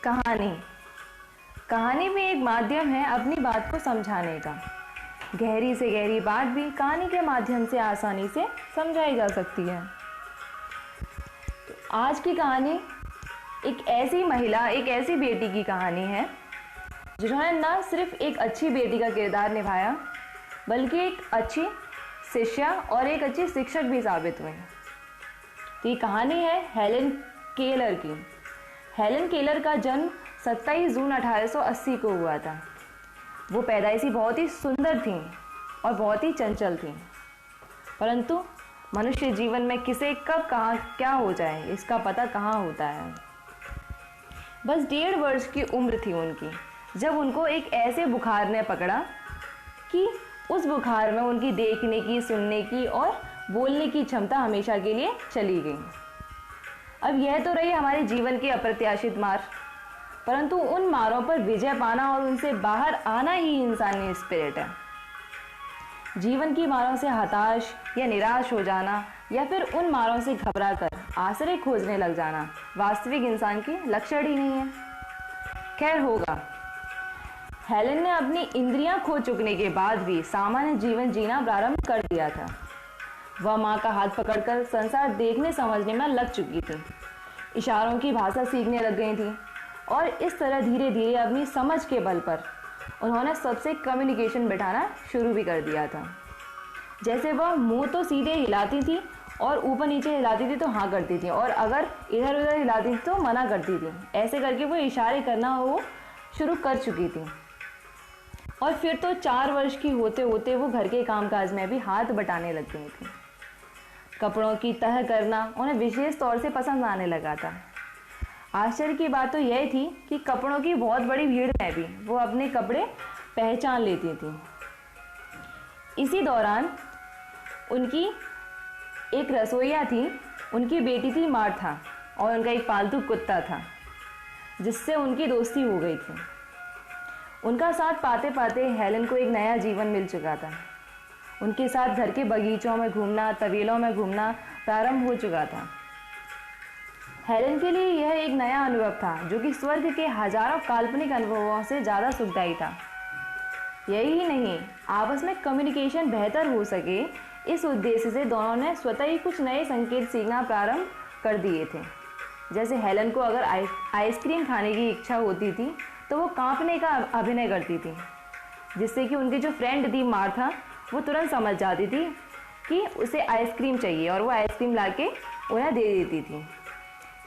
कहानी। कहानी भी एक माध्यम है अपनी बात को समझाने का। गहरी से गहरी बात भी कहानी के माध्यम से आसानी से समझाई जा सकती है। तो आज की कहानी एक ऐसी महिला, एक ऐसी बेटी की कहानी है जिन्होंने न सिर्फ एक अच्छी बेटी का किरदार निभाया बल्कि एक अच्छी शिष्या और एक अच्छी शिक्षक भी साबित हुई। तो ये कहानी है हेलेन केलर की। हेलेन केलर का जन्म 27 जून 1880 को हुआ था। वो पैदाइशी बहुत ही सुंदर थीं और बहुत ही चंचल थीं, परंतु मनुष्य जीवन में किसे कब कहाँ क्या हो जाए इसका पता कहाँ होता है। बस 1.5 वर्ष की उम्र थी उनकी जब उनको एक ऐसे बुखार ने पकड़ा कि उस बुखार में उनकी देखने की, सुनने की और बोलने की क्षमता हमेशा के लिए चली गई। अब यह तो रही हमारे जीवन की अप्रत्याशित मार, परंतु उन मारों पर विजय पाना और उनसे बाहर आना ही इंसानी स्पिरिट है। जीवन की मारों से हताश या निराश हो जाना या फिर उन मारों से घबराकर आश्रय खोजने लग जाना वास्तविक इंसान की लक्षण ही नहीं है। खैर होगा। हेलेन ने अपनी इंद्रियां खो चुकने के बाद भी सामान्य जीवन जीना प्रारंभ कर दिया था। वह माँ का हाथ पकड़कर संसार देखने समझने में लग चुकी थी, इशारों की भाषा सीखने लग गई थी और इस तरह धीरे धीरे अपनी समझ के बल पर उन्होंने सबसे कम्युनिकेशन बिठाना शुरू भी कर दिया था। जैसे वह मुंह तो सीधे हिलाती थी और ऊपर नीचे हिलाती थी तो हाँ करती थी, और अगर इधर उधर हिलाती थी तो मना करती थी। ऐसे करके वो इशारे करना वो शुरू कर चुकी थी। और फिर तो 4 वर्ष की होते होते वो घर के कामकाज में भी हाथ बटाने लग गई थी। कपड़ों की तह करना उन्हें विशेष तौर से पसंद आने लगा था। आश्चर्य की बात तो यह थी कि कपड़ों की बहुत बड़ी भीड़ में भी वो अपने कपड़े पहचान लेती थी। इसी दौरान उनकी एक रसोइया थी, उनकी बेटी थी मार्था, और उनका एक पालतू कुत्ता था जिससे उनकी दोस्ती हो गई थी। उनका साथ पाते पाते हेलेन को एक नया जीवन मिल चुका था। उनके साथ घर के बगीचों में घूमना, तबेलों में घूमना प्रारंभ हो चुका था। हेलेन के लिए यह एक नया अनुभव था जो कि स्वर्ग के हजारों काल्पनिक अनुभवों से ज़्यादा सुखदायी था। यही ही नहीं, आपस में कम्युनिकेशन बेहतर हो सके इस उद्देश्य से दोनों ने स्वतः ही कुछ नए संकेत सीखना प्रारंभ कर दिए थे। जैसे हेलेन को अगर आइसक्रीम खाने की इच्छा होती थी तो वो कांपने का अभिनय करती थी, जिससे कि उनकी जो फ्रेंड थी मार्था वो तुरंत समझ जाती थी कि उसे आइसक्रीम चाहिए और वो आइसक्रीम लाके उन्हें दे देती थी।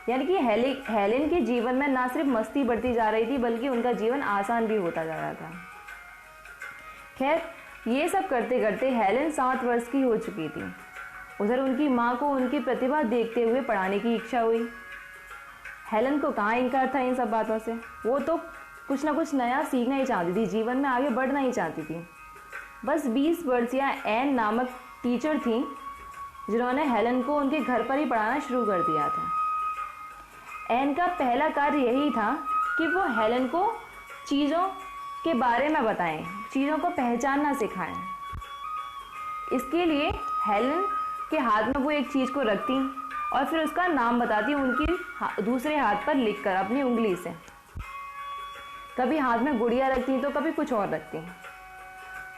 यानी कि हेलेन के जीवन में ना सिर्फ मस्ती बढ़ती जा रही थी बल्कि उनका जीवन आसान भी होता जा रहा था। खैर, ये सब करते करते हेलेन 7 वर्ष की हो चुकी थी। उधर उनकी माँ को उनकी प्रतिभा देखते हुए पढ़ाने की इच्छा हुई। हेलेन को कहाँ इनकार था इन सब बातों से। वो तो कुछ ना कुछ नया सीखना ही चाहती थी, जीवन में आगे बढ़ना ही चाहती थी। बस 20 वर्षीय एन नामक टीचर थी जिन्होंने हेलेन को उनके घर पर ही पढ़ाना शुरू कर दिया था। एन का पहला कार्य यही था कि वो हेलेन को चीज़ों के बारे में बताएं, चीज़ों को पहचानना सिखाएं। इसके लिए हेलेन के हाथ में वो एक चीज़ को रखती और फिर उसका नाम बताती उनकी दूसरे हाथ पर लिखकर अपनी उंगली से। कभी हाथ में गुड़िया रखती तो कभी कुछ और रखती,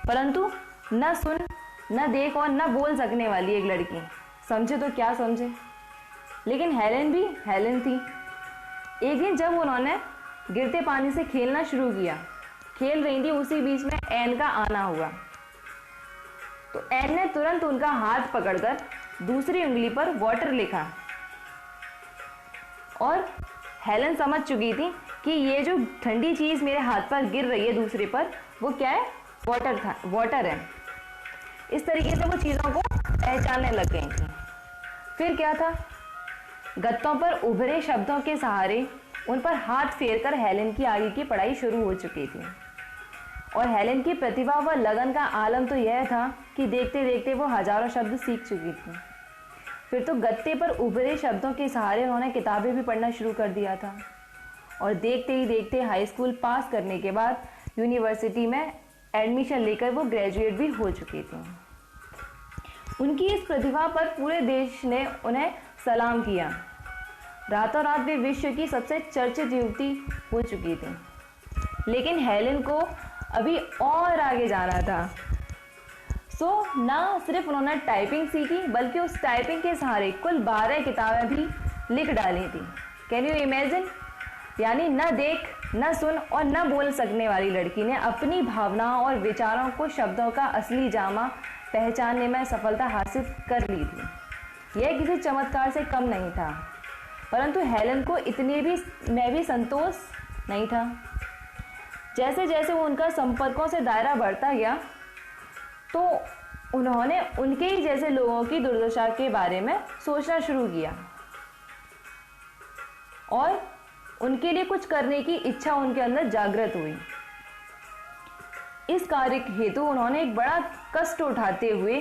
परंतु न सुन, न देख और न बोल सकने वाली एक लड़की, समझे तो क्या समझे। लेकिन हेलेन भी हेलेन थी। एक दिन जब उन्होंने गिरते पानी से खेलना शुरू किया, खेल रही थी, उसी बीच में एन का आना हुआ। तो एन ने तुरंत उनका हाथ पकड़कर दूसरी उंगली पर वाटर लिखा और हेलेन समझ चुकी थी कि ये जो ठंडी चीज मेरे हाथ पर गिर रही है दूसरे पर, वो क्या है? वाटर है। इस तरीके से वो चीज़ों को पहचानने लग गई थी। फिर क्या था, गत्तों पर उभरे शब्दों के सहारे उन पर हाथ फेरकर हेलेन की आगे की पढ़ाई शुरू हो चुकी थी। और हेलेन की प्रतिभा व लगन का आलम तो यह था कि देखते देखते वो हजारों शब्द सीख चुकी थी। फिर तो गत्ते पर उभरे शब्दों के सहारे उन्होंने किताबें भी पढ़ना शुरू कर दिया था। और देखते ही देखते हाई स्कूल पास करने के बाद यूनिवर्सिटी में एडमिशन लेकर वो ग्रेजुएट भी हो चुकी थी। उनकी इस प्रतिभा पर पूरे देश ने उन्हें सलाम किया। रातों रात वे विश्व की सबसे चर्चित युवती हो चुकी थी। लेकिन हेलेन को अभी और आगे जाना था। ना सिर्फ उन्होंने टाइपिंग सीखी बल्कि उस टाइपिंग के सहारे कुल 12 किताबें भी लिख डाली थी। Can you imagine? यानी न देख, न सुन और न बोल सकने वाली लड़की ने अपनी भावनाओं और विचारों को शब्दों का असली जामा पहचानने में सफलता हासिल कर ली थी। यह किसी चमत्कार से कम नहीं था, परंतु हेलेन को इतने में भी संतोष नहीं था। जैसे जैसे वो उनका संपर्कों से दायरा बढ़ता गया तो उन्होंने उनके ही जैसे लोगों की दुर्दशा के बारे में सोचना शुरू किया और उनके लिए कुछ करने की इच्छा उनके अंदर जागृत हुई। इस कार्य हेतु उन्होंने एक बड़ा कष्ट उठाते हुए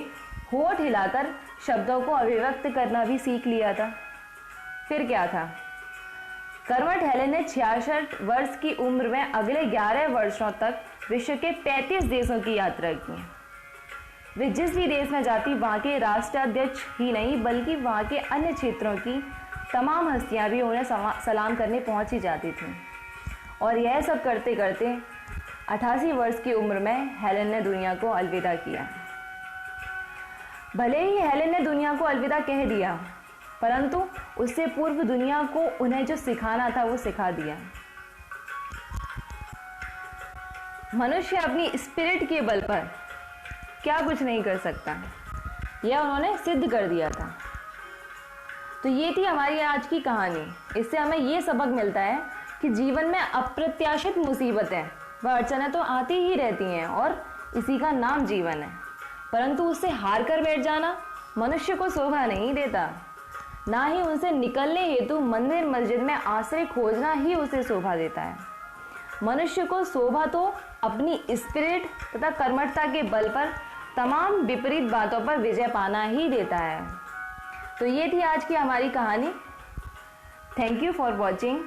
होठ हिलाकर शब्दों को अभिव्यक्त करना भी सीख लिया था। फिर क्या था? कर्मठ हेलेन ने 66 वर्ष की उम्र में अगले 11 वर्षों तक विश्व के 35 देशों की यात्रा की। वे जिस भी देश में जाती वहाँ के राष्ट्राध्यक्ष ही नहीं बल्कि वहाँ के अन्य क्षेत्रों की तमाम हस्तियाँ भी उन्हें सलाम करने पहुँच ही जाती थीं। और यह सब करते करते 88 वर्ष की उम्र में हेलेन ने दुनिया को अलविदा किया। भले ही हेलेन ने दुनिया को अलविदा कह दिया, परंतु उससे पूर्व दुनिया को उन्हें जो सिखाना था वो सिखा दिया। मनुष्य अपनी स्पिरिट के बल पर क्या कुछ नहीं कर सकता, यह उन्होंने सिद्ध कर दिया था। तो ये थी हमारी आज की कहानी। इससे हमें ये सबक मिलता है कि जीवन में अप्रत्याशित मुसीबतें व अड़चनें तो आती ही रहती हैं और इसी का नाम जीवन है, परंतु उससे हार कर बैठ जाना मनुष्य को शोभा नहीं देता। ना ही उनसे निकलने हेतु मंदिर मस्जिद में आश्रय खोजना ही उसे शोभा देता है। मनुष्य को शोभा तो अपनी स्पिरिट तथा कर्मठता के बल पर तमाम विपरीत बातों पर विजय पाना ही देता है। तो ये थी आज की हमारी कहानी। Thank you for watching.